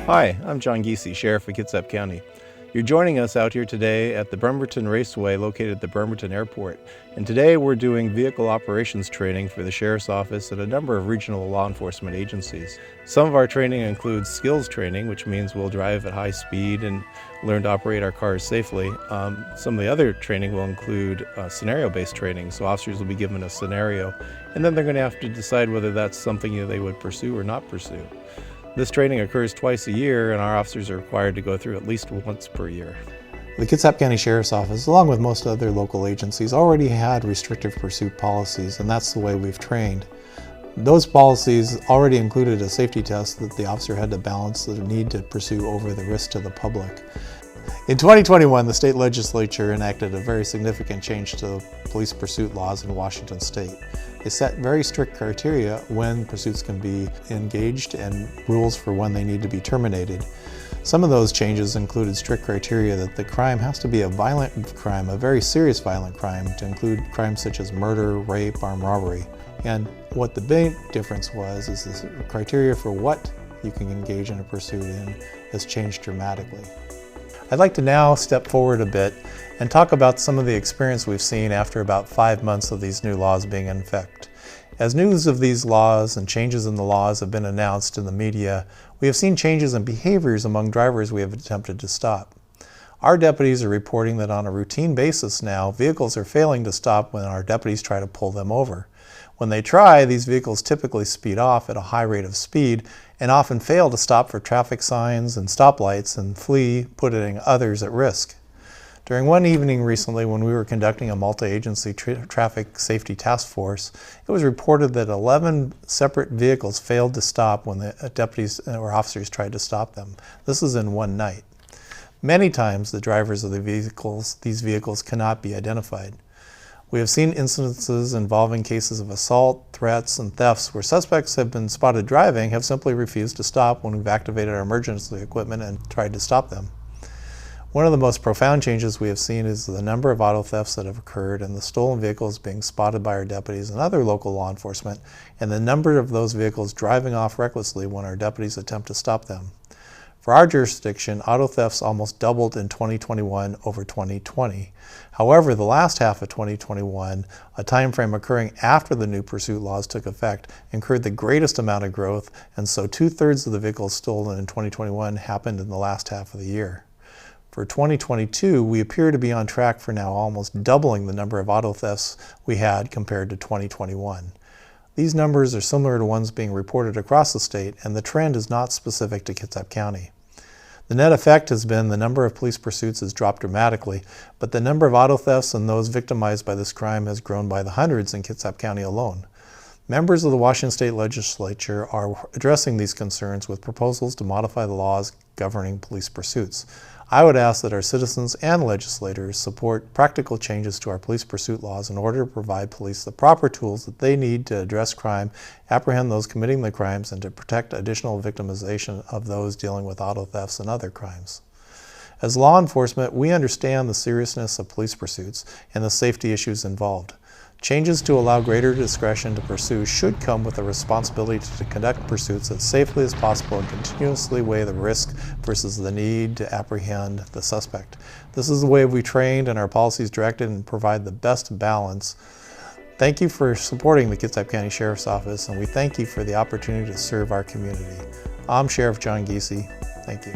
Hi, I'm John Gese, Sheriff of Kitsap County. You're joining us out here today at the Bremerton Raceway located at the Bremerton Airport. And today we're doing vehicle operations training for the Sheriff's Office and a number of regional law enforcement agencies. Some of our training includes skills training, which means we'll drive at high speed and learn to operate our cars safely. Some of the other training will include scenario-based training, so officers will be given a scenario, and then they're going to have to decide whether that's something they would pursue or not pursue. This training occurs twice a year, and our officers are required to go through at least once per year. The Kitsap County Sheriff's Office, along with most other local agencies, already had restrictive pursuit policies, and that's the way we've trained. Those policies already included a safety test that the officer had to balance the need to pursue over the risk to the public. In 2021, the state legislature enacted a very significant change to police pursuit laws in Washington state. They set very strict criteria when pursuits can be engaged and rules for when they need to be terminated. Some of those changes included strict criteria that the crime has to be a violent crime, a very serious violent crime, to include crimes such as murder, rape, armed robbery. And what the big difference was is the criteria for what you can engage in a pursuit in has changed dramatically. I'd like to now step forward a bit and talk about some of the experience we've seen after about 5 months of these new laws being in effect. As news of these laws and changes in the laws have been announced in the media, we have seen changes in behaviors among drivers we have attempted to stop. Our deputies are reporting that on a routine basis now, vehicles are failing to stop when our deputies try to pull them over. When they try, these vehicles typically speed off at a high rate of speed and often fail to stop for traffic signs and stoplights and flee, putting others at risk. During one evening recently when we were conducting a multi-agency traffic safety task force, it was reported that 11 separate vehicles failed to stop when the deputies or officers tried to stop them. This is in one night. Many times the drivers of these vehicles cannot be identified. We have seen incidences involving cases of assault, threats, and thefts where suspects have been spotted driving have simply refused to stop when we've activated our emergency equipment and tried to stop them. One of the most profound changes we have seen is the number of auto thefts that have occurred and the stolen vehicles being spotted by our deputies and other local law enforcement, and the number of those vehicles driving off recklessly when our deputies attempt to stop them. For our jurisdiction, auto thefts almost doubled in 2021 over 2020. However, the last half of 2021, a time frame occurring after the new pursuit laws took effect, incurred the greatest amount of growth, and so 2/3 of the vehicles stolen in 2021 happened in the last half of the year. For 2022, we appear to be on track for now almost doubling the number of auto thefts we had compared to 2021. These numbers are similar to ones being reported across the state, and the trend is not specific to Kitsap County. The net effect has been the number of police pursuits has dropped dramatically, but the number of auto thefts and those victimized by this crime has grown by the hundreds in Kitsap County alone. Members of the Washington State Legislature are addressing these concerns with proposals to modify the laws governing police pursuits. I would ask that our citizens and legislators support practical changes to our police pursuit laws in order to provide police the proper tools that they need to address crime, apprehend those committing the crimes, and to protect additional victimization of those dealing with auto thefts and other crimes. As law enforcement, we understand the seriousness of police pursuits and the safety issues involved. Changes to allow greater discretion to pursue should come with a responsibility to conduct pursuits as safely as possible and continuously weigh the risk versus the need to apprehend the suspect. This is the way we trained and our policies directed and provide the best balance. Thank you for supporting the Kitsap County Sheriff's Office, and we thank you for the opportunity to serve our community. I'm Sheriff John Gese. Thank you.